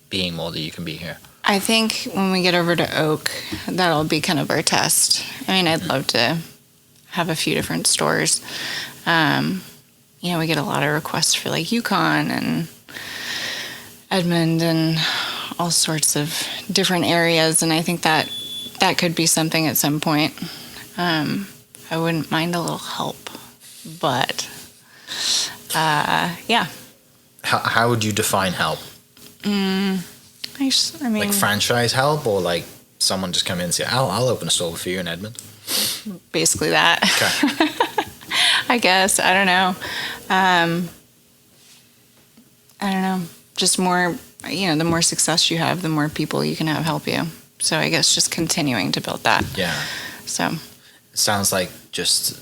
being more that you can be here? I think when we get over to Oak, that'll be kind of our test. I mean, I'd love to have a few different stores. You know, we get a lot of requests for like Yukon and Edmond and all sorts of different areas, and I think that could be something at some point. I wouldn't mind a little help, but yeah. How would you define help? I mean, Like franchise help, or like someone just come in and say, I'll open a store for you in Edmond? basically that. Okay. I guess. I don't know. I don't know. Just more, you know, the more success you have, the more people you can have help you. So I guess just continuing to build that. Yeah. So. It sounds like just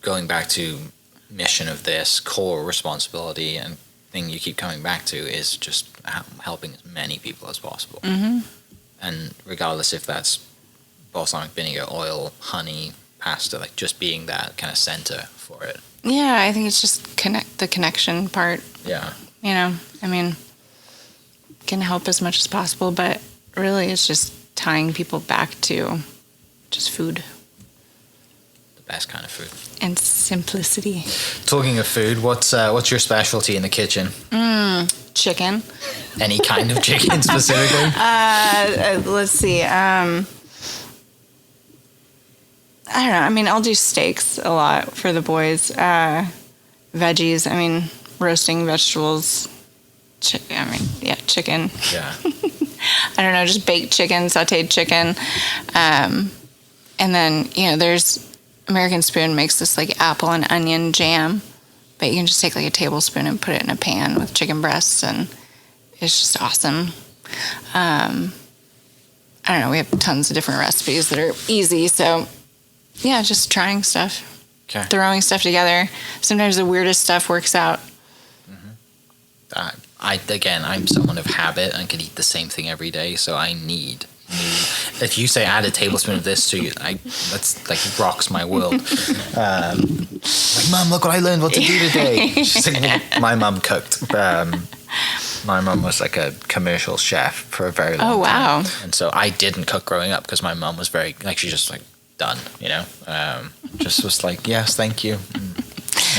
going back to mission of this core responsibility and thing you keep coming back to is just helping as many people as possible. Mm-hmm. And regardless if that's balsamic vinegar, oil, honey, pasta, like just being that kind of center for it. Yeah, I think it's just the connection part. Yeah. You know, I mean, can help as much as possible, but really it's just tying people back to just food. The best kind of food. And simplicity. Talking of food, what's your specialty in the kitchen? Chicken. Any kind of chicken specifically? Let's see. I don't know. I mean, I'll do steaks a lot for the boys. Veggies. I mean, roasting vegetables. Chicken. Yeah. I don't know, just baked chicken, sautéed chicken. And then, you know, there's American Spoon makes this like apple and onion jam, but you can just take like a tablespoon and put it in a pan with chicken breasts, and it's just awesome. I don't know, we have tons of different recipes that are easy, so yeah, just trying stuff. Okay. Throwing stuff together. Sometimes the weirdest stuff works out. I'm someone of habit and can eat the same thing every day, so I need new. If you say add a tablespoon of this to you, that's like rocks my world. Like, Mom, look what I learned what to do today. She's like, well, my mum cooked. My mum was like a commercial chef for a very long time. And so I didn't cook growing up because my mum was very, like, she just like done, you know, just was like, yes, thank you.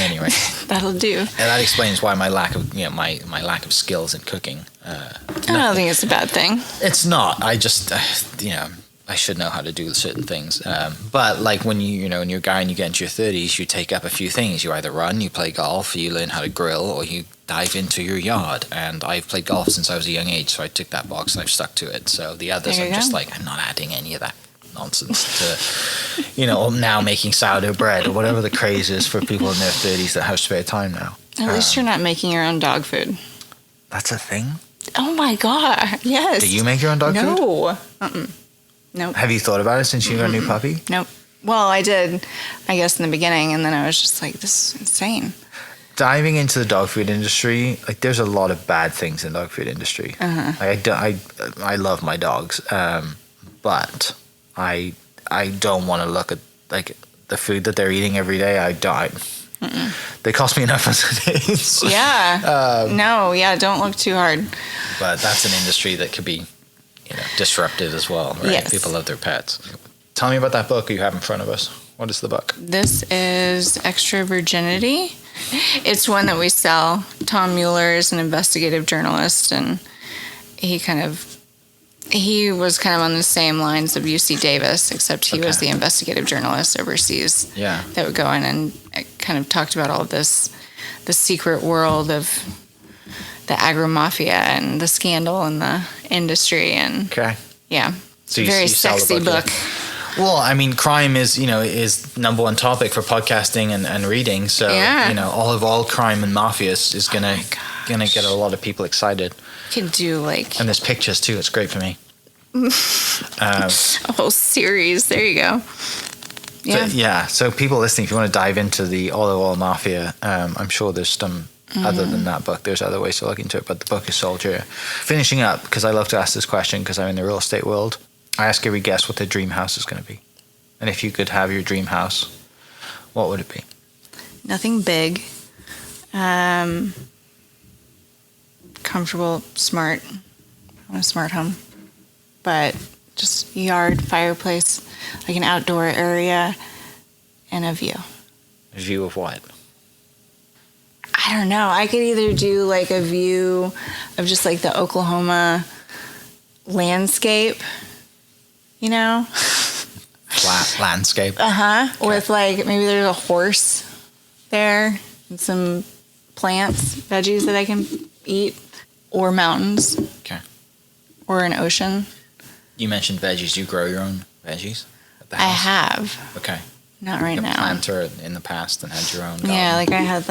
Anyway, that'll do. And that explains why my lack of, my lack of skills in cooking. I don't think it's a bad thing. It's not. I just, I should know how to do certain things. But like when when you're a guy and you get into your 30s, you take up a few things. You either run, you play golf, you learn how to grill, or you dive into your yard. And I've played golf since I was a young age, so I ticked that box and I've stuck to it. So the others, I'm just like, I'm not adding any of that nonsense to, now making sourdough bread or whatever the craze is for people in their 30s that have spare time now. At least you're not making your own dog food. That's a thing? Oh my God, yes. Do you make your own dog food? No. Nope. Have you thought about it since you got a new puppy? Nope. Well, I did, I guess, in the beginning, and then I was just like, this is insane. Diving into the dog food industry, like there's a lot of bad things in the dog food industry. I love my dogs, but I don't want to look at like the food that they're eating every day. They cost me enough as it is. Yeah. Don't look too hard. But that's an industry that could be, disrupted as well, right? Yes. People love their pets. Tell me about that book you have in front of us. What is the book? This is Extra Virginity. It's one that we sell. Tom Mueller is an investigative journalist, and he was kind of on the same lines of UC Davis, except he was the investigative journalist overseas. Yeah. That would go in and kind of talked about all of this, the secret world of the agro-mafia and the scandal in the industry. And Okay. yeah, So very you sell the sexy book, book. yeah. Well, I mean, crime is number one topic for podcasting and reading. So, Yeah. olive oil crime and mafia is gonna get a lot of people excited. You can do like And there's pictures too. It's great for me. a whole series. There you go. Yeah. So people listening, if you want to dive into the olive oil mafia, I'm sure there's some other than that book. There's other ways to look into it, but the book is sold here. Finishing up, because I love to ask this question because I'm in the real estate world. I ask every guest what their dream house is going to be, and if you could have your dream house, what would it be? Nothing big. Comfortable, smart. I want a smart home. But just yard, fireplace, like an outdoor area, and a view. A view of what? I don't know. I could either do like a view of just like the Oklahoma landscape, Flat landscape. With like maybe there's a horse there and some plants, veggies that I can eat, or mountains, Okay. or an ocean. You mentioned veggies. Do you grow your own veggies at the I house? have, Okay. not right Like a now. planter in the past and had your own garden. Yeah, like I had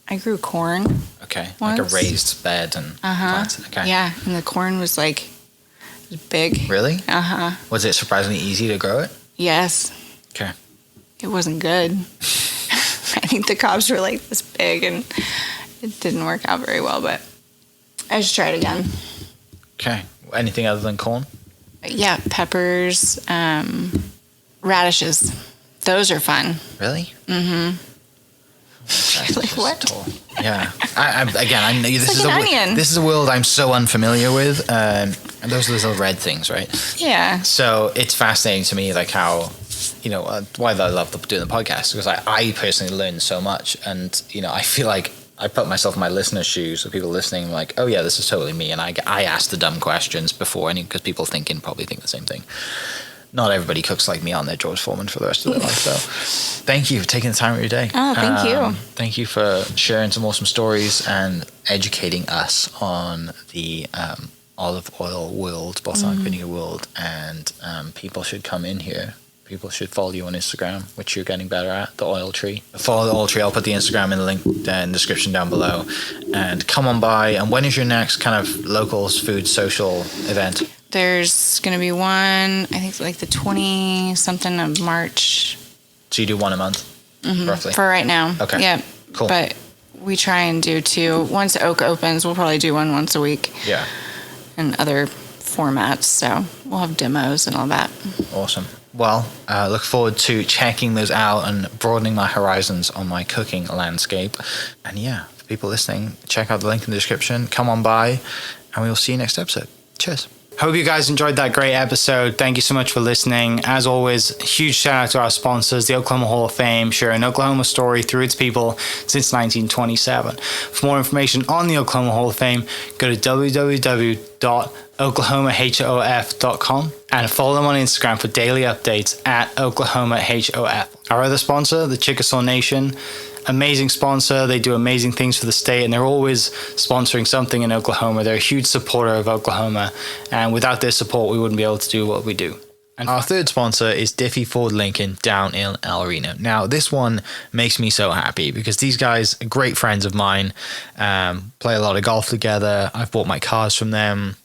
I grew corn. Okay. Like a once. raised bed and plants. Okay. Yeah, and the corn was big. Really? Uh-huh. Was it surprisingly easy to grow it? Yes. Okay. It wasn't good. I think the cobs were like this big and it didn't work out very well, but I just tried again. Okay. Anything other than corn? Yeah, peppers, radishes. Those are fun. Really? Mm-hmm. Like what? Yeah. I know this like is an onion. This is a world I'm so unfamiliar with. And those are the little red things, right? Yeah. So it's fascinating to me, like how, why I love doing the podcast, because I personally learn so much, and I feel like I put myself in my listeners' shoes, so people listening, like, oh yeah, this is totally me, and I ask the dumb questions before, because people probably think the same thing. Not everybody cooks like me on their George Foreman for the rest of their life. So thank you for taking the time of your day. Oh, thank you. Thank you for sharing some awesome stories and educating us on the olive oil world, balsamic vinegar world. And people should come in here. People should follow you on Instagram, which you're getting better at, the oil tree. Follow the oil tree. I'll put the Instagram in the link in the description down below. And come on by. And when is your next kind of locals food social event? There's going to be one, I think like the 20-something of March. So you do one a month, roughly? For right now. Okay. Yeah. Cool. But we try and do two. Once Oak opens, we'll probably do one once a week. Yeah. And other formats. So we'll have demos and all that. Awesome. Well, look forward to checking those out and broadening my horizons on my cooking landscape. And yeah, for people listening, check out the link in the description. Come on by, and we will see you next episode. Cheers. Hope you guys enjoyed that great episode. Thank you so much for listening. As always, huge shout out to our sponsors, the Oklahoma Hall of Fame, sharing Oklahoma story through its people since 1927. For more information on the Oklahoma Hall of Fame, go to www.oklahomahof.com and follow them on Instagram for daily updates at oklahomahof. Our other sponsor, the Chickasaw Nation, amazing sponsor. They do amazing things for the state, and they're always sponsoring something in Oklahoma. They're a huge supporter of Oklahoma, and without their support, we wouldn't be able to do what we do. And our third sponsor is Diffie Ford Lincoln down in El Reno. Now, this one makes me so happy because these guys are great friends of mine, play a lot of golf together. I've bought my cars from them,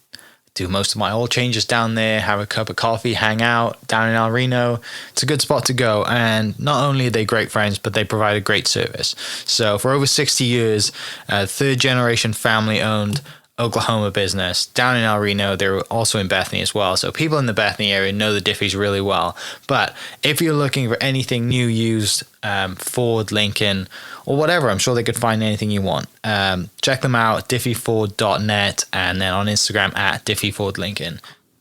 do most of my oil changes down there, have a cup of coffee, hang out down in El Reno. It's a good spot to go. And not only are they great friends, but they provide a great service. So for over 60 years, third generation family owned Oklahoma business down in El Reno. They're also in Bethany as well. So people in the Bethany area know the Diffies really well. But if you're looking for anything new, used, Ford, Lincoln, or whatever, I'm sure they could find anything you want. Check them out, diffieford.net, and then on Instagram at diffiefordlincoln.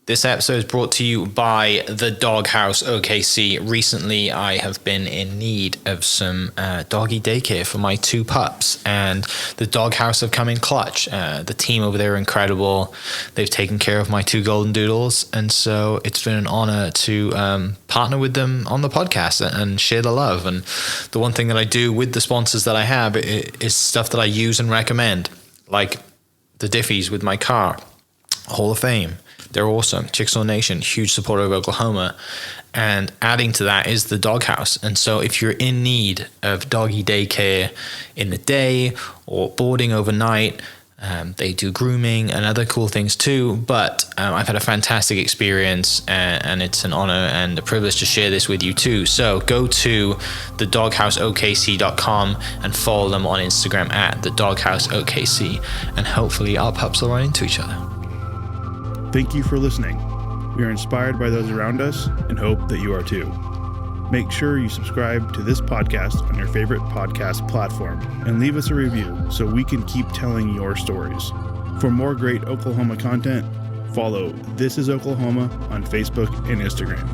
This episode is brought to you by the Doghouse OKC. Recently, I have been in need of some doggy daycare for my 2 pups, and the Doghouse have come in clutch. The team over there are incredible. They've taken care of my 2 golden doodles, and so it's been an honor to partner with them on the podcast and share the love. And the one thing that I do with the sponsors that I have is stuff that I use and recommend, like the Diffies with my car, Hall of Fame. They're awesome. Chickasaw Nation, huge supporter of Oklahoma. And adding to that is the Doghouse. And so if you're in need of doggy daycare in the day or boarding overnight, they do grooming and other cool things too. But I've had a fantastic experience, and it's an honor and a privilege to share this with you too. So go to thedogHouseOKC.com and follow them on Instagram at thedogHouseOKC. And hopefully our pups will run into each other. Thank you for listening. We are inspired by those around us and hope that you are too. Make sure you subscribe to this podcast on your favorite podcast platform and leave us a review so we can keep telling your stories. For more great Oklahoma content, follow This Is Oklahoma on Facebook and Instagram.